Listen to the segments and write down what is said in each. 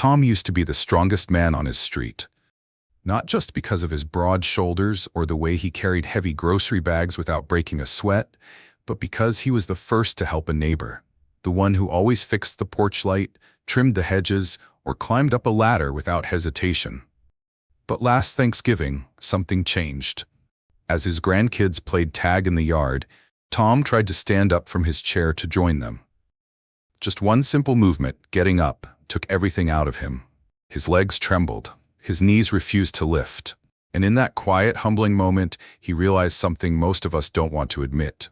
Tom used to be the strongest man on his street. Not just because of his broad shoulders or the way he carried heavy grocery bags without breaking a sweat, but because he was the first to help a neighbor, the one who always fixed the porch light, trimmed the hedges, or climbed up a ladder without hesitation. But last Thanksgiving, something changed. As his grandkids played tag in the yard, Tom tried to stand up from his chair to join them. Just one simple movement, getting up, took everything out of him. His legs trembled. His knees refused to lift. And in that quiet, humbling moment, he realized something most of us don't want to admit.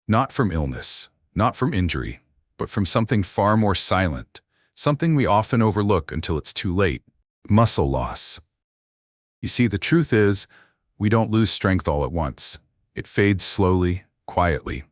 Not from illness, not from injury, but from something far more silent, something we often overlook until it's too late: muscle loss. You see, the truth is, we don't lose strength all at once. It fades slowly, quietly.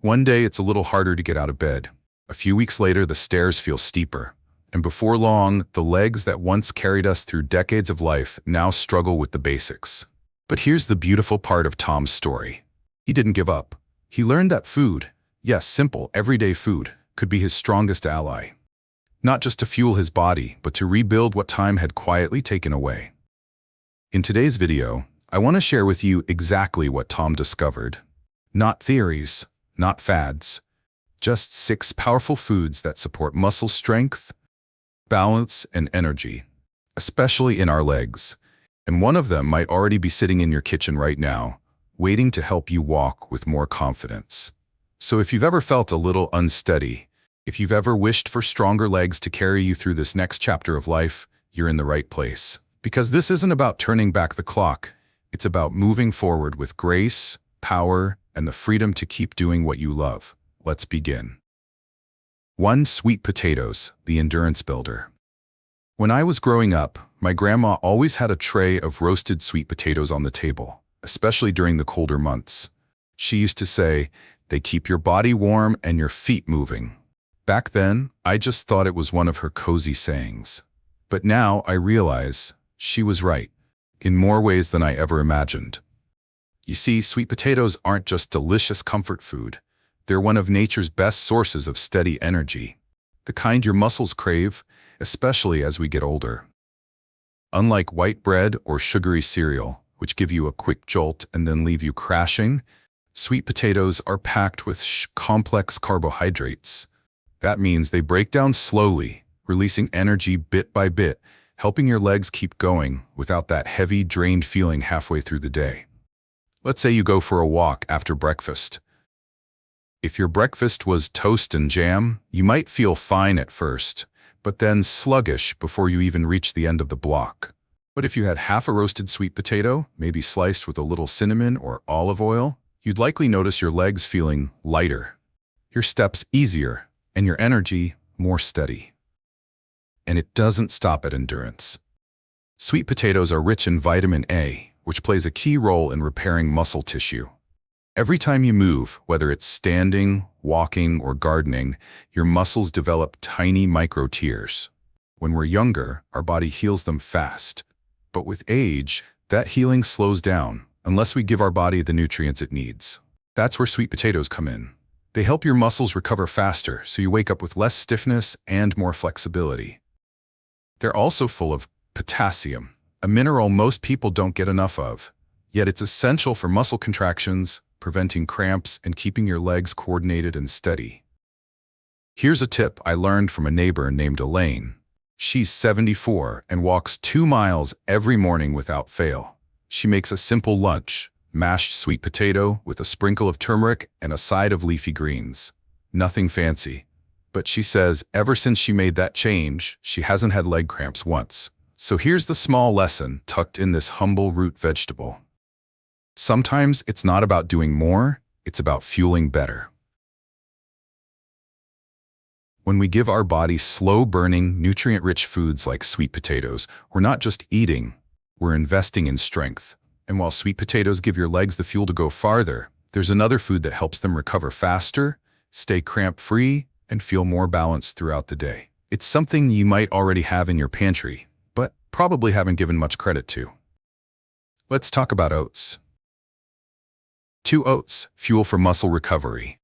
One day it's a little harder to get out of bed. A few weeks later, the stairs feel steeper. And before long, the legs that once carried us through decades of life now struggle with the basics. But here's the beautiful part of Tom's story. He didn't give up. He learned that food, yes, simple, everyday food, could be his strongest ally. Not just to fuel his body, but to rebuild what time had quietly taken away. In today's video, I want to share with you exactly what Tom discovered. Not theories, not fads, just 6 powerful foods that support muscle strength, balance, and energy, especially in our legs. And one of them might already be sitting in your kitchen right now, waiting to help you walk with more confidence. So if you've ever felt a little unsteady, if you've ever wished for stronger legs to carry you through this next chapter of life, you're in the right place. Because this isn't about turning back the clock. It's about moving forward with grace, power, and the freedom to keep doing what you love. Let's begin. 1. Sweet potatoes, the endurance builder. When I was growing up, my grandma always had a tray of roasted sweet potatoes on the table, especially during the colder months. She used to say, "They keep your body warm and your feet moving." Back then, I just thought it was one of her cozy sayings. But now I realize she was right, in more ways than I ever imagined. You see, sweet potatoes aren't just delicious comfort food. They're one of nature's best sources of steady energy, the kind your muscles crave, especially as we get older. Unlike white bread or sugary cereal, which give you a quick jolt and then leave you crashing, sweet potatoes are packed with complex carbohydrates. That means they break down slowly, releasing energy bit by bit, helping your legs keep going without that heavy, drained feeling halfway through the day. Let's say you go for a walk after breakfast. If your breakfast was toast and jam, you might feel fine at first, but then sluggish before you even reach the end of the block. But if you had half a roasted sweet potato, maybe sliced with a little cinnamon or olive oil, you'd likely notice your legs feeling lighter, your steps easier, and your energy more steady. And it doesn't stop at endurance. Sweet potatoes are rich in vitamin A, which plays a key role in repairing muscle tissue. Every time you move, whether it's standing, walking, or gardening, your muscles develop tiny micro tears. When we're younger, our body heals them fast. But with age, that healing slows down unless we give our body the nutrients it needs. That's where sweet potatoes come in. They help your muscles recover faster, so you wake up with less stiffness and more flexibility. They're also full of potassium, a mineral most people don't get enough of. Yet it's essential for muscle contractions, preventing cramps, and keeping your legs coordinated and steady. Here's a tip I learned from a neighbor named Elaine. She's 74 and walks 2 miles every morning without fail. She makes a simple lunch: mashed sweet potato with a sprinkle of turmeric and a side of leafy greens. Nothing fancy. But she says ever since she made that change, she hasn't had leg cramps once. So here's the small lesson tucked in this humble root vegetable. Sometimes it's not about doing more, it's about fueling better. When we give our body slow-burning, nutrient-rich foods like sweet potatoes, we're not just eating, we're investing in strength. And while sweet potatoes give your legs the fuel to go farther, there's another food that helps them recover faster, stay cramp-free, and feel more balanced throughout the day. It's something you might already have in your pantry, but probably haven't given much credit to. Let's talk about oats. 2 oats, fuel for muscle recovery.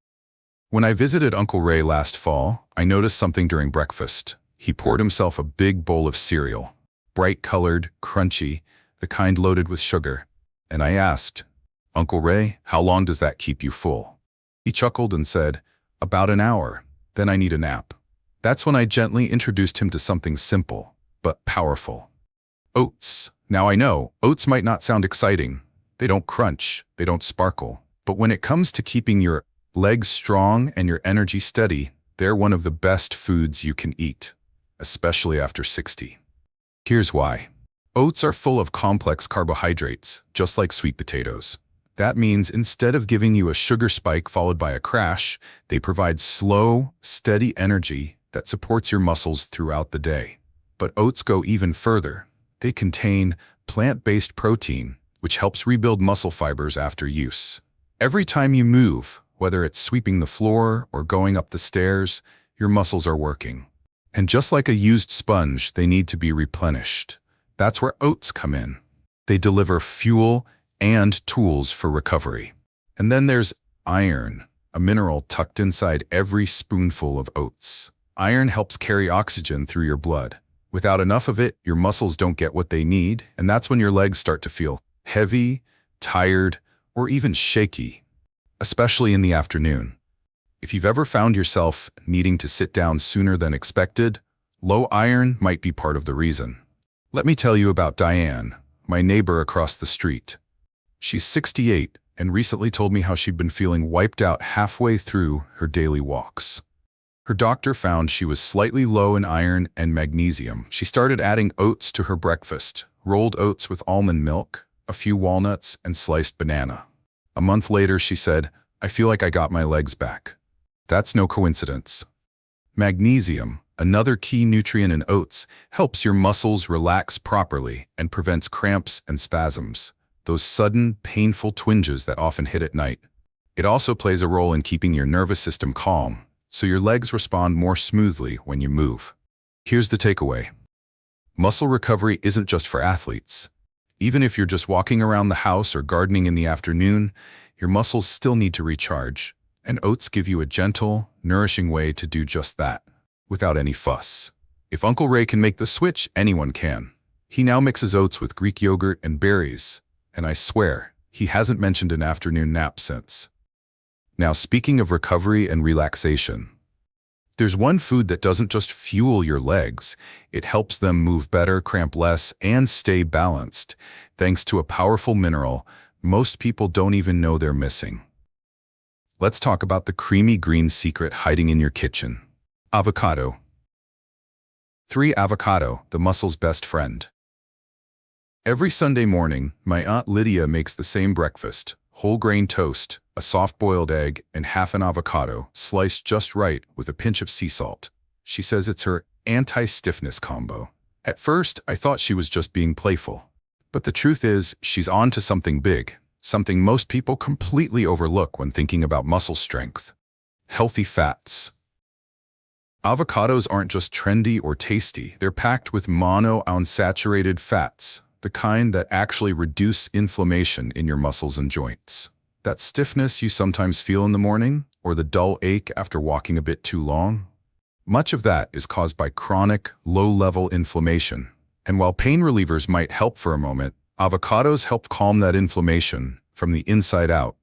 When I visited Uncle Ray last fall, I noticed something during breakfast. He poured himself a big bowl of cereal, bright-colored, crunchy, the kind loaded with sugar. And I asked, "Uncle Ray, how long does that keep you full?" He chuckled and said, "About an hour. Then I need a nap." That's when I gently introduced him to something simple, but powerful. Oats. Now I know, oats might not sound exciting. They don't crunch, they don't sparkle. But when it comes to keeping your legs strong and your energy steady, they're one of the best foods you can eat, especially after 60. Here's why. Oats are full of complex carbohydrates, just like sweet potatoes. That means instead of giving you a sugar spike followed by a crash, they provide slow, steady energy that supports your muscles throughout the day. But oats go even further. They contain plant-based protein, which helps rebuild muscle fibers after use. Every time you move, whether it's sweeping the floor or going up the stairs, your muscles are working. And just like a used sponge, they need to be replenished. That's where oats come in. They deliver fuel and tools for recovery. And then there's iron, a mineral tucked inside every spoonful of oats. Iron helps carry oxygen through your blood. Without enough of it, your muscles don't get what they need, and that's when your legs start to feel heavy, tired, or even shaky, especially in the afternoon. If you've ever found yourself needing to sit down sooner than expected, low iron might be part of the reason. Let me tell you about Diane, my neighbor across the street. She's 68 and recently told me how she'd been feeling wiped out halfway through her daily walks. Her doctor found she was slightly low in iron and magnesium. She started adding oats to her breakfast, rolled oats with almond milk, a few walnuts, and sliced banana. A month later, she said, "I feel like I got my legs back." That's no coincidence. Magnesium, another key nutrient in oats, helps your muscles relax properly and prevents cramps and spasms, those sudden, painful twinges that often hit at night. It also plays a role in keeping your nervous system calm, so your legs respond more smoothly when you move. Here's the takeaway. Muscle recovery isn't just for athletes. Even if you're just walking around the house or gardening in the afternoon, your muscles still need to recharge, and oats give you a gentle, nourishing way to do just that, without any fuss. If Uncle Ray can make the switch, anyone can. He now mixes oats with Greek yogurt and berries, and I swear, he hasn't mentioned an afternoon nap since. Now, speaking of recovery and relaxation, there's one food that doesn't just fuel your legs, it helps them move better, cramp less, and stay balanced, thanks to a powerful mineral most people don't even know they're missing. Let's talk about the creamy green secret hiding in your kitchen. Avocado. 3. Avocado, the muscle's best friend. Every Sunday morning, my Aunt Lydia makes the same breakfast: whole grain toast, a soft-boiled egg, and half an avocado, sliced just right with a pinch of sea salt. She says it's her anti-stiffness combo. At first, I thought she was just being playful. But the truth is, she's on to something big, something most people completely overlook when thinking about muscle strength: healthy fats. Avocados aren't just trendy or tasty, they're packed with monounsaturated fats, the kind that actually reduce inflammation in your muscles and joints. That stiffness you sometimes feel in the morning, or the dull ache after walking a bit too long, much of that is caused by chronic, low-level inflammation. And while pain relievers might help for a moment, avocados help calm that inflammation from the inside out.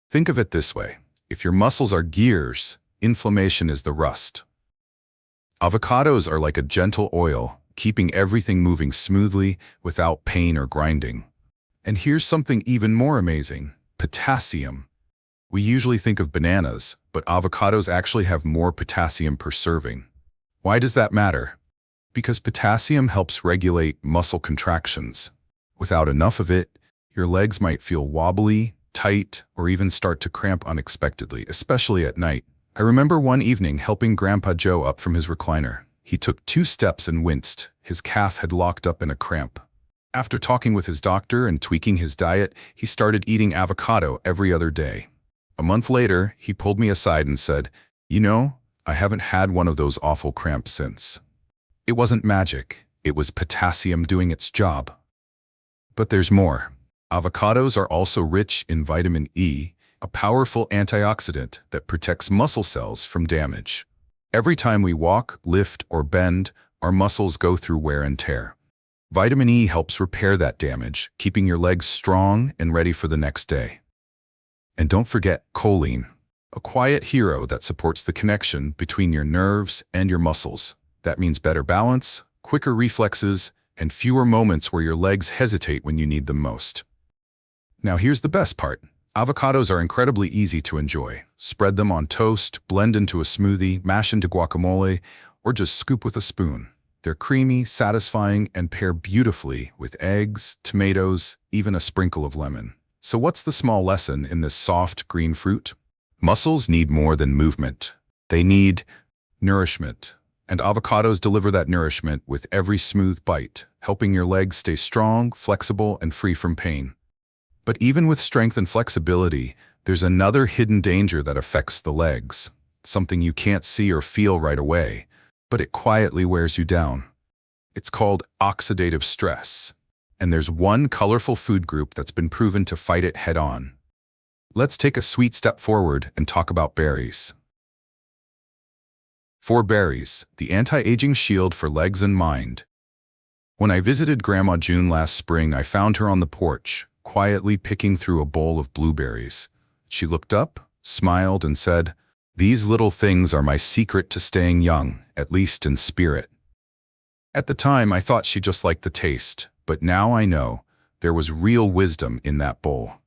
Think of it this way: if your muscles are gears, inflammation is the rust. Avocados are like a gentle oil, keeping everything moving smoothly without pain or grinding. And here's something even more amazing: potassium. We usually think of bananas, but avocados actually have more potassium per serving. Why does that matter? Because potassium helps regulate muscle contractions. Without enough of it, your legs might feel wobbly, tight, or even start to cramp unexpectedly, especially at night. I remember one evening helping Grandpa Joe up from his recliner. He took 2 steps and winced. His calf had locked up in a cramp. After talking with his doctor and tweaking his diet, he started eating avocado every other day. A month later, he pulled me aside and said, "You know, I haven't had one of those awful cramps since." It wasn't magic. It was potassium doing its job. But there's more. Avocados are also rich in vitamin E, a powerful antioxidant that protects muscle cells from damage. Every time we walk, lift, or bend, our muscles go through wear and tear. Vitamin E helps repair that damage, keeping your legs strong and ready for the next day. And don't forget choline, a quiet hero that supports the connection between your nerves and your muscles. That means better balance, quicker reflexes, and fewer moments where your legs hesitate when you need them most. Now here's the best part. Avocados are incredibly easy to enjoy. Spread them on toast, blend into a smoothie, mash into guacamole, or just scoop with a spoon. They're creamy, satisfying, and pair beautifully with eggs, tomatoes, even a sprinkle of lemon. So what's the small lesson in this soft green fruit? Muscles need more than movement. They need nourishment. And avocados deliver that nourishment with every smooth bite, helping your legs stay strong, flexible, and free from pain. But even with strength and flexibility, there's another hidden danger that affects the legs, something you can't see or feel right away, but it quietly wears you down. It's called oxidative stress, and there's one colorful food group that's been proven to fight it head-on. Let's take a sweet step forward and talk about berries. For berries, the anti-aging shield for legs and mind. When I visited Grandma June last spring, I found her on the porch, quietly picking through a bowl of blueberries. She looked up, smiled, and said, "These little things are my secret to staying young, at least in spirit." At the time, I thought she just liked the taste, but now I know there was real wisdom in that bowl.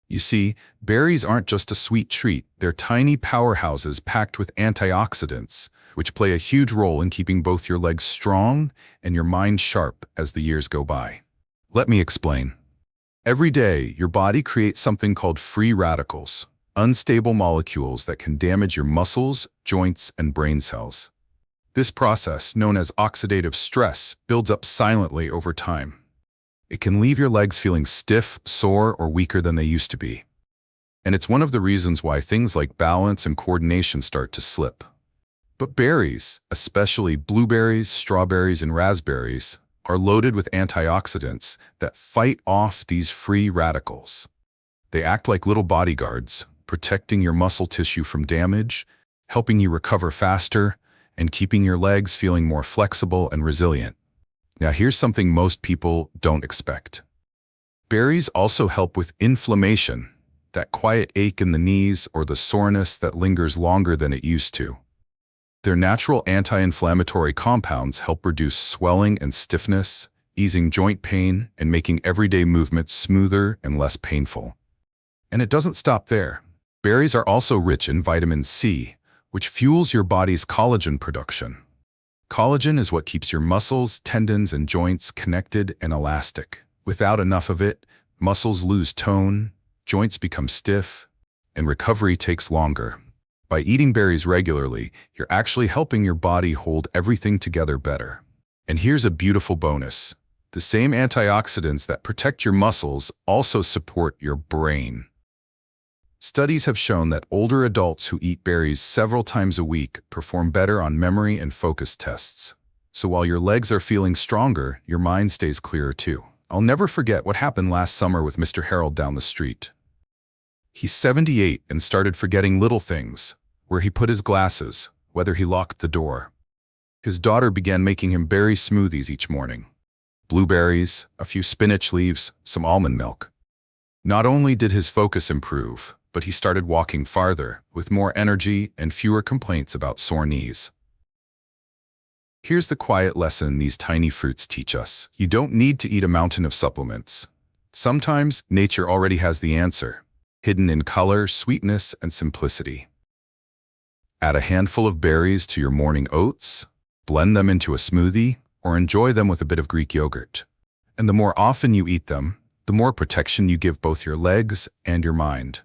You see, berries aren't just a sweet treat, they're tiny powerhouses packed with antioxidants, which play a huge role in keeping both your legs strong and your mind sharp as the years go by. Let me explain. Every day, your body creates something called free radicals, unstable molecules that can damage your muscles, joints, and brain cells. This process, known as oxidative stress, builds up silently over time. It can leave your legs feeling stiff, sore, or weaker than they used to be. And it's one of the reasons why things like balance and coordination start to slip. But berries, especially blueberries, strawberries, and raspberries, are loaded with antioxidants that fight off these free radicals. They act like little bodyguards, protecting your muscle tissue from damage, helping you recover faster, and keeping your legs feeling more flexible and resilient. Now here's something most people don't expect. Berries also help with inflammation, that quiet ache in the knees or the soreness that lingers longer than it used to. Their natural anti-inflammatory compounds help reduce swelling and stiffness, easing joint pain and making everyday movements smoother and less painful. And it doesn't stop there. Berries are also rich in vitamin C, which fuels your body's collagen production. Collagen is what keeps your muscles, tendons, and joints connected and elastic. Without enough of it, muscles lose tone, joints become stiff, and recovery takes longer. By eating berries regularly, you're actually helping your body hold everything together better. And here's a beautiful bonus. The same antioxidants that protect your muscles also support your brain. Studies have shown that older adults who eat berries several times a week perform better on memory and focus tests. So while your legs are feeling stronger, your mind stays clearer too. I'll never forget what happened last summer with Mr. Harold down the street. He's 78 and started forgetting little things, where he put his glasses, whether he locked the door. His daughter began making him berry smoothies each morning. Blueberries, a few spinach leaves, some almond milk. Not only did his focus improve, but he started walking farther, with more energy and fewer complaints about sore knees. Here's the quiet lesson these tiny fruits teach us. You don't need to eat a mountain of supplements. Sometimes nature already has the answer, hidden in color, sweetness, and simplicity. Add a handful of berries to your morning oats, blend them into a smoothie, or enjoy them with a bit of Greek yogurt. And the more often you eat them, the more protection you give both your legs and your mind.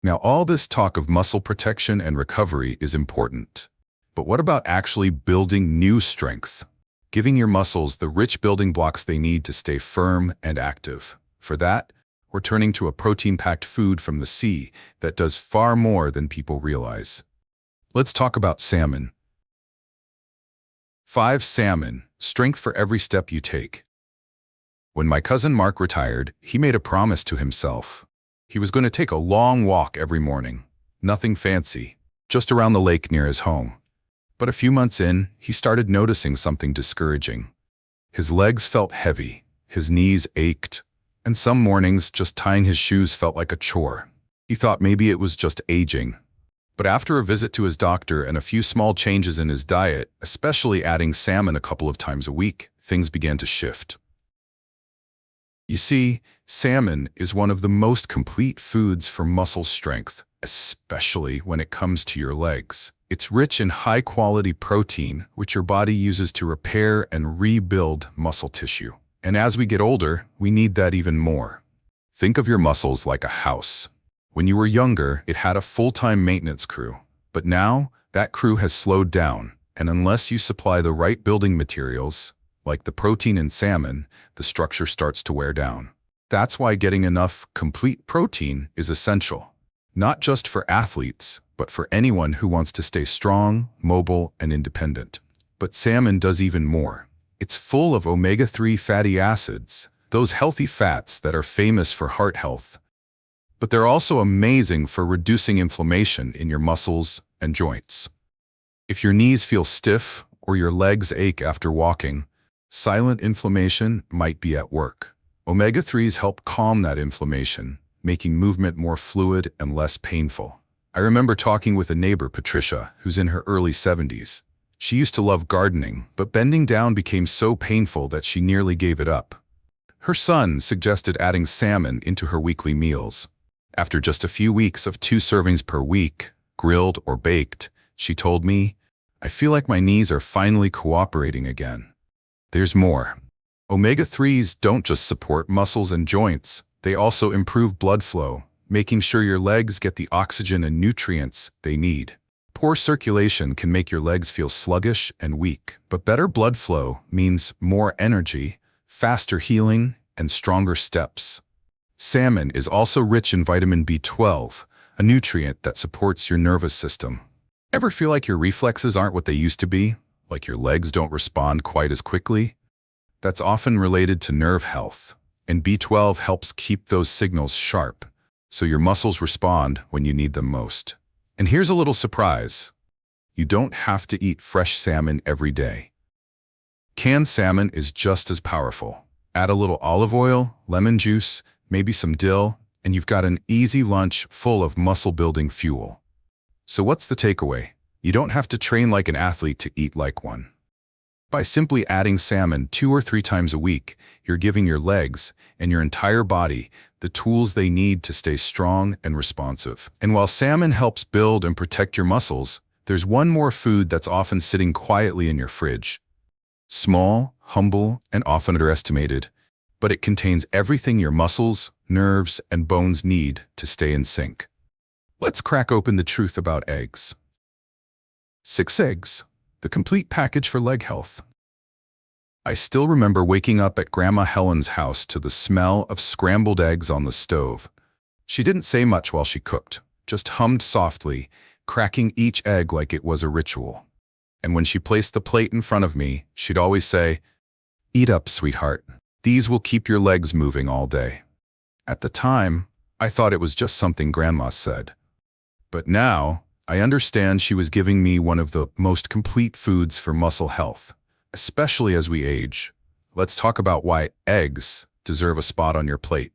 Now, all this talk of muscle protection and recovery is important. But what about actually building new strength? Giving your muscles the rich building blocks they need to stay firm and active. For that, we're turning to a protein-packed food from the sea that does far more than people realize. Let's talk about salmon. 5. Salmon, strength for every step you take. When my cousin Mark retired, he made a promise to himself. He was going to take a long walk every morning. Nothing fancy, just around the lake near his home. But a few months in, he started noticing something discouraging. His legs felt heavy, his knees ached, and some mornings just tying his shoes felt like a chore. He thought maybe it was just aging. But after a visit to his doctor and a few small changes in his diet, especially adding salmon a couple of times a week, things began to shift. You see, salmon is one of the most complete foods for muscle strength, especially when it comes to your legs. It's rich in high-quality protein, which your body uses to repair and rebuild muscle tissue. And as we get older, we need that even more. Think of your muscles like a house. When you were younger, it had a full-time maintenance crew. But now, that crew has slowed down, and unless you supply the right building materials, like the protein in salmon, the structure starts to wear down. That's why getting enough complete protein is essential. Not just for athletes, but for anyone who wants to stay strong, mobile, and independent. But salmon does even more. It's full of omega-3 fatty acids, those healthy fats that are famous for heart health. But they're also amazing for reducing inflammation in your muscles and joints. If your knees feel stiff or your legs ache after walking, silent inflammation might be at work. Omega-3s help calm that inflammation, making movement more fluid and less painful. I remember talking with a neighbor, Patricia, who's in her early 70s. She used to love gardening, but bending down became so painful that she nearly gave it up. Her son suggested adding salmon into her weekly meals. After just a few weeks of 2 servings per week, grilled or baked, she told me, "I feel like my knees are finally cooperating again." There's more. Omega-3s don't just support muscles and joints, they also improve blood flow, making sure your legs get the oxygen and nutrients they need. Poor circulation can make your legs feel sluggish and weak, but better blood flow means more energy, faster healing, and stronger steps. Salmon is also rich in vitamin B12, a nutrient that supports your nervous system. Ever feel like your reflexes aren't what they used to be? Like your legs don't respond quite as quickly? That's often related to nerve health, and B12 helps keep those signals sharp, so your muscles respond when you need them most. And here's a little surprise. You don't have to eat fresh salmon every day. Canned salmon is just as powerful. Add a little olive oil, lemon juice, maybe some dill, and you've got an easy lunch full of muscle-building fuel. So what's the takeaway? You don't have to train like an athlete to eat like one. By simply adding salmon 2 or 3 times a week, you're giving your legs and your entire body the tools they need to stay strong and responsive. And while salmon helps build and protect your muscles, there's one more food that's often sitting quietly in your fridge. Small, humble, and often underestimated, but it contains everything your muscles, nerves, and bones need to stay in sync. Let's crack open the truth about eggs. 6 eggs, the complete package for leg health. I still remember waking up at Grandma Helen's house to the smell of scrambled eggs on the stove. She didn't say much while she cooked, just hummed softly, cracking each egg like it was a ritual. And when she placed the plate in front of me, she'd always say, "Eat up, sweetheart. These will keep your legs moving all day." At the time, I thought it was just something Grandma said. But now, I understand she was giving me one of the most complete foods for muscle health, especially as we age. Let's talk about why eggs deserve a spot on your plate.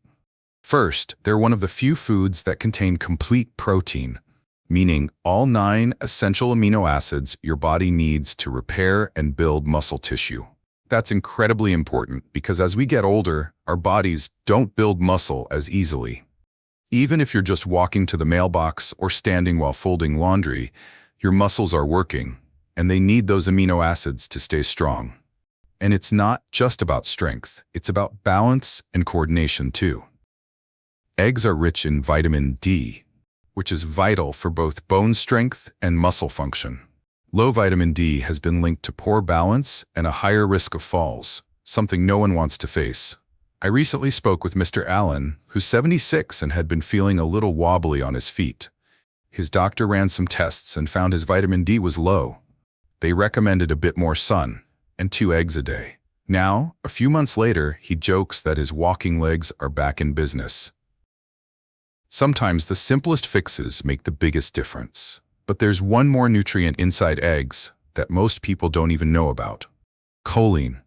First, they're one of the few foods that contain complete protein, meaning all 9 essential amino acids your body needs to repair and build muscle tissue. That's incredibly important because as we get older, our bodies don't build muscle as easily. Even if you're just walking to the mailbox or standing while folding laundry, your muscles are working, and they need those amino acids to stay strong. And it's not just about strength, it's about balance and coordination too. Eggs are rich in vitamin D, which is vital for both bone strength and muscle function. Low vitamin D has been linked to poor balance and a higher risk of falls, something no one wants to face. I recently spoke with Mr. Allen, who's 76 and had been feeling a little wobbly on his feet. His doctor ran some tests and found his vitamin D was low. They recommended a bit more sun and 2 eggs a day. Now, a few months later, he jokes that his walking legs are back in business. Sometimes the simplest fixes make the biggest difference. But there's one more nutrient inside eggs that most people don't even know about. Choline.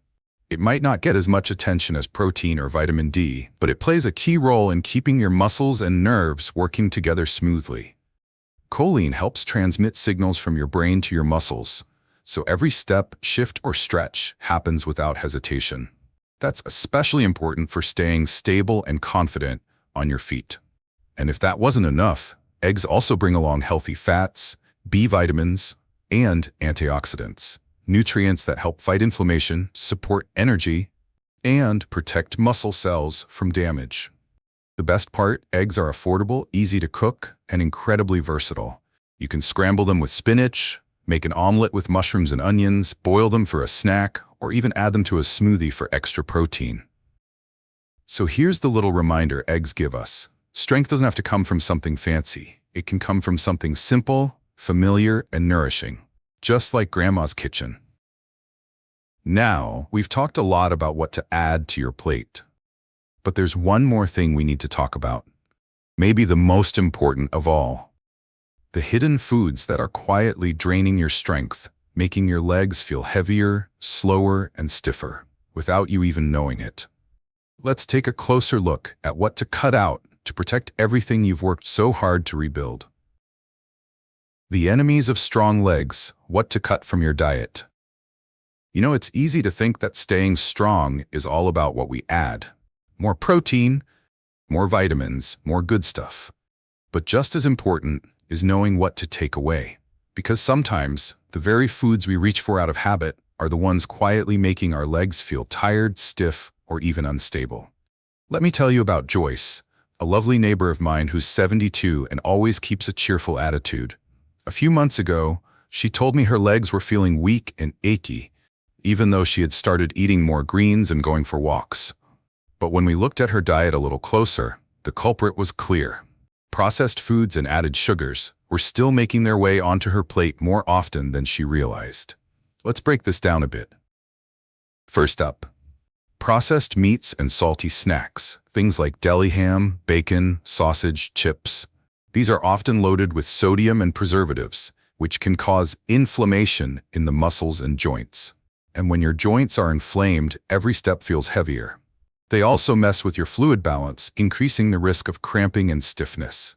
It might not get as much attention as protein or vitamin D, but it plays a key role in keeping your muscles and nerves working together smoothly. Choline helps transmit signals from your brain to your muscles, so every step, shift, or stretch happens without hesitation. That's especially important for staying stable and confident on your feet. And if that wasn't enough, eggs also bring along healthy fats, B vitamins, and antioxidants, nutrients that help fight inflammation, support energy, and protect muscle cells from damage. The best part, eggs are affordable, easy to cook, and incredibly versatile. You can scramble them with spinach, make an omelet with mushrooms and onions, boil them for a snack, or even add them to a smoothie for extra protein. So here's the little reminder eggs give us. Strength doesn't have to come from something fancy. It can come from something simple, familiar, and nourishing, just like Grandma's kitchen. Now, we've talked a lot about what to add to your plate. But there's one more thing we need to talk about. Maybe the most important of all. The hidden foods that are quietly draining your strength, making your legs feel heavier, slower, and stiffer, without you even knowing it. Let's take a closer look at what to cut out to protect everything you've worked so hard to rebuild. The enemies of strong legs, what to cut from your diet. You know, it's easy to think that staying strong is all about what we add. More protein, more vitamins, more good stuff. But just as important is knowing what to take away. Because sometimes, the very foods we reach for out of habit are the ones quietly making our legs feel tired, stiff, or even unstable. Let me tell you about Joyce, a lovely neighbor of mine who's 72 and always keeps a cheerful attitude. A few months ago, she told me her legs were feeling weak and achy, even though she had started eating more greens and going for walks. But when we looked at her diet a little closer, the culprit was clear. Processed foods and added sugars were still making their way onto her plate more often than she realized. Let's break this down a bit. First up, processed meats and salty snacks, things like deli ham, bacon, sausage, chips. These are often loaded with sodium and preservatives, which can cause inflammation in the muscles and joints. And when your joints are inflamed, every step feels heavier. They also mess with your fluid balance, increasing the risk of cramping and stiffness.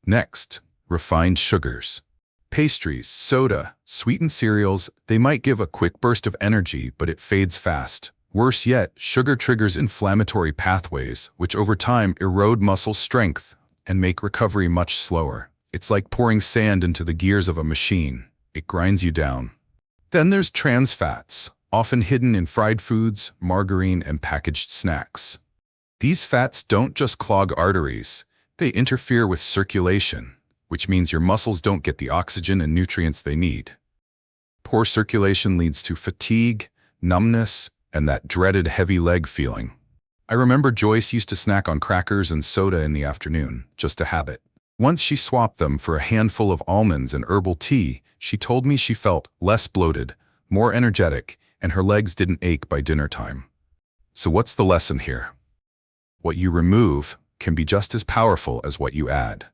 Next, refined sugars. Pastries, soda, sweetened cereals, they might give a quick burst of energy, but it fades fast. Worse yet, sugar triggers inflammatory pathways, which over time erode muscle strength and make recovery much slower. It's like pouring sand into the gears of a machine. It grinds you down. Then there's trans fats, often hidden in fried foods, margarine, and packaged snacks. These fats don't just clog arteries, they interfere with circulation, which means your muscles don't get the oxygen and nutrients they need. Poor circulation leads to fatigue, numbness, and that dreaded heavy leg feeling. I remember Joyce used to snack on crackers and soda in the afternoon, just a habit. Once she swapped them for a handful of almonds and herbal tea, she told me she felt less bloated, more energetic, and her legs didn't ache by dinner time. So what's the lesson here? What you remove can be just as powerful as what you add.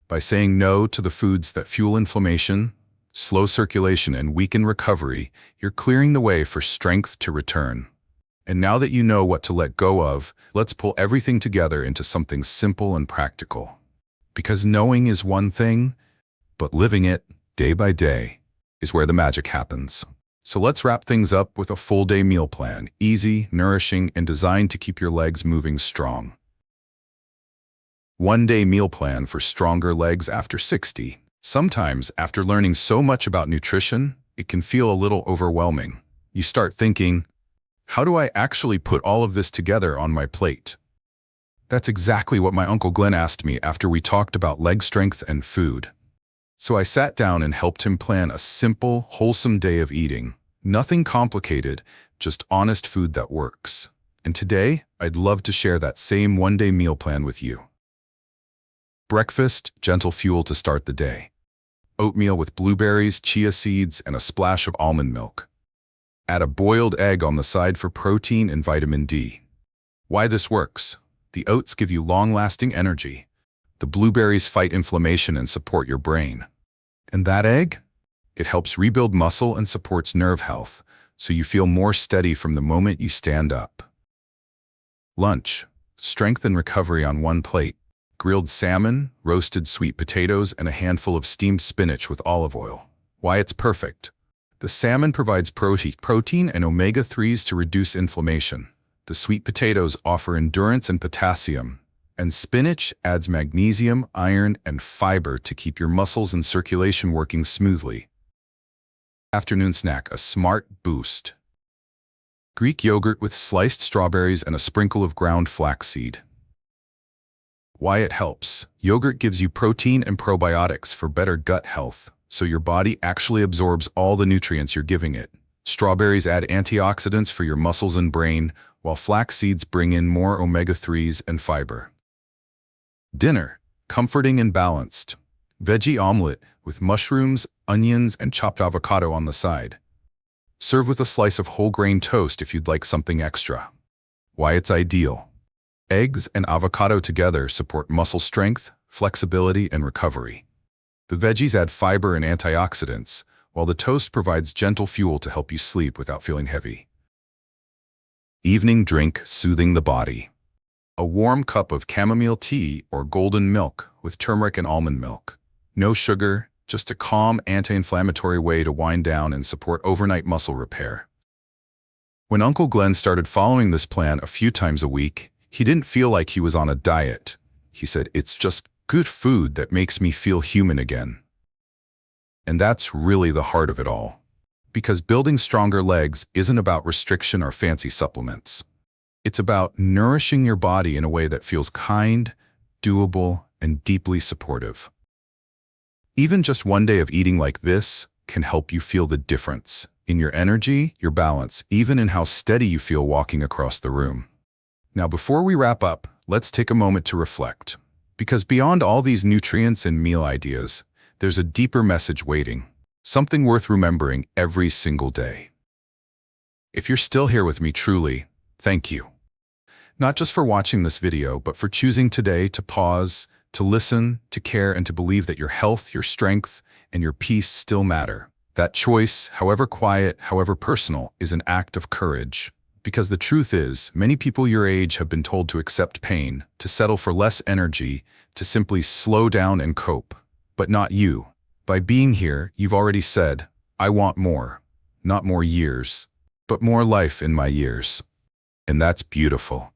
By saying no to the foods that fuel inflammation, slow circulation, and weaken recovery, you're clearing the way for strength to return. And now that you know what to let go of, let's pull everything together into something simple and practical. Because knowing is one thing, but living it day by day is where the magic happens. So let's wrap things up with a full-day meal plan, easy, nourishing, and designed to keep your legs moving strong. One-day meal plan for stronger legs after 60. Sometimes, after learning so much about nutrition, it can feel a little overwhelming. You start thinking, how do I actually put all of this together on my plate? That's exactly what my Uncle Glenn asked me after we talked about leg strength and food. So I sat down and helped him plan a simple, wholesome day of eating. Nothing complicated, just honest food that works. And today, I'd love to share that same one-day meal plan with you. Breakfast, gentle fuel to start the day. Oatmeal with blueberries, chia seeds, and a splash of almond milk. Add a boiled egg on the side for protein and vitamin D. Why this works? The oats give you long-lasting energy. The blueberries fight inflammation and support your brain. And that egg? It helps rebuild muscle and supports nerve health, so you feel more steady from the moment you stand up. Lunch. Strength and recovery on one plate. Grilled salmon, roasted sweet potatoes, and a handful of steamed spinach with olive oil. Why it's perfect. The salmon provides protein and omega-3s to reduce inflammation. The sweet potatoes offer endurance and potassium. And spinach adds magnesium, iron, and fiber to keep your muscles and circulation working smoothly. Afternoon snack, a smart boost. Greek yogurt with sliced strawberries and a sprinkle of ground flaxseed. Why it helps. Yogurt gives you protein and probiotics for better gut health, so your body actually absorbs all the nutrients you're giving it. Strawberries add antioxidants for your muscles and brain, while flax seeds bring in more omega-3s and fiber. Dinner. Comforting and balanced. Veggie omelet with mushrooms, onions, and chopped avocado on the side. Serve with a slice of whole grain toast if you'd like something extra. Why it's ideal. Eggs and avocado together support muscle strength, flexibility, and recovery. The veggies add fiber and antioxidants, while the toast provides gentle fuel to help you sleep without feeling heavy. Evening drink, soothing the body. A warm cup of chamomile tea or golden milk with turmeric and almond milk. No sugar, just a calm, anti-inflammatory way to wind down and support overnight muscle repair. When Uncle Glenn started following this plan a few times a week, he didn't feel like he was on a diet. He said, "It's just good food that makes me feel human again." And that's really the heart of it all. Because building stronger legs isn't about restriction or fancy supplements. It's about nourishing your body in a way that feels kind, doable, and deeply supportive. Even just one day of eating like this can help you feel the difference in your energy, your balance, even in how steady you feel walking across the room. Now, before we wrap up, let's take a moment to reflect. Because beyond all these nutrients and meal ideas, there's a deeper message waiting, something worth remembering every single day. If you're still here with me, truly, thank you. Not just for watching this video, but for choosing today to pause, to listen, to care, and to believe that your health, your strength, and your peace still matter. That choice, however quiet, however personal, is an act of courage. Because the truth is, many people your age have been told to accept pain, to settle for less energy, to simply slow down and cope. But not you. By being here, you've already said, "I want more. Not more years, but more life in my years." And that's beautiful.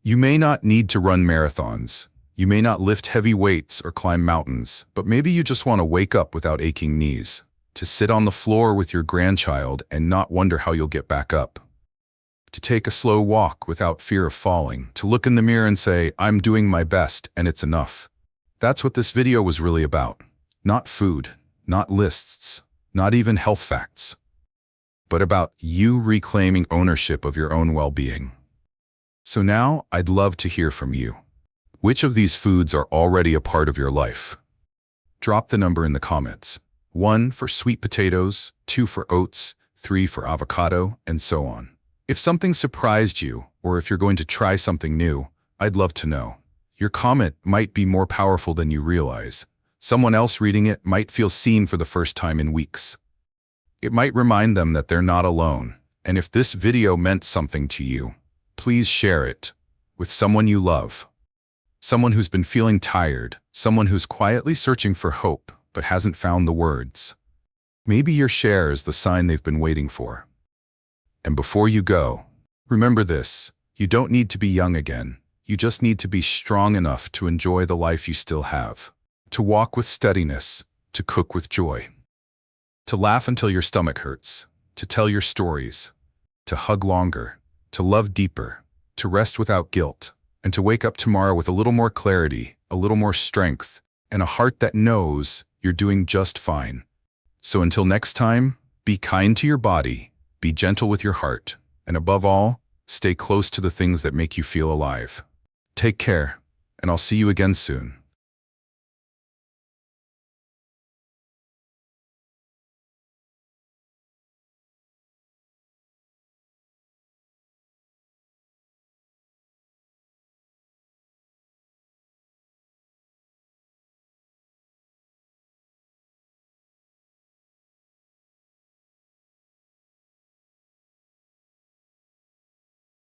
You may not need to run marathons. You may not lift heavy weights or climb mountains, but maybe you just want to wake up without aching knees, to sit on the floor with your grandchild and not wonder how you'll get back up, to take a slow walk without fear of falling, to look in the mirror and say, "I'm doing my best and it's enough." That's what this video was really about. Not food, not lists, not even health facts, but about you reclaiming ownership of your own well-being. So now, I'd love to hear from you. Which of these foods are already a part of your life? Drop the number in the comments. 1 for sweet potatoes, 2 for oats, 3 for avocado, and so on. If something surprised you, or if you're going to try something new, I'd love to know. Your comment might be more powerful than you realize. Someone else reading it might feel seen for the first time in weeks. It might remind them that they're not alone. And if this video meant something to you, please share it with someone you love. Someone who's been feeling tired, someone who's quietly searching for hope but hasn't found the words. Maybe your share is the sign they've been waiting for. And before you go, remember this: you don't need to be young again. You just need to be strong enough to enjoy the life you still have, to walk with steadiness, to cook with joy, to laugh until your stomach hurts, to tell your stories, to hug longer, to love deeper, to rest without guilt, and to wake up tomorrow with a little more clarity, a little more strength, and a heart that knows you're doing just fine. So until next time, be kind to your body, be gentle with your heart, and above all, stay close to the things that make you feel alive. Take care, and I'll see you again soon.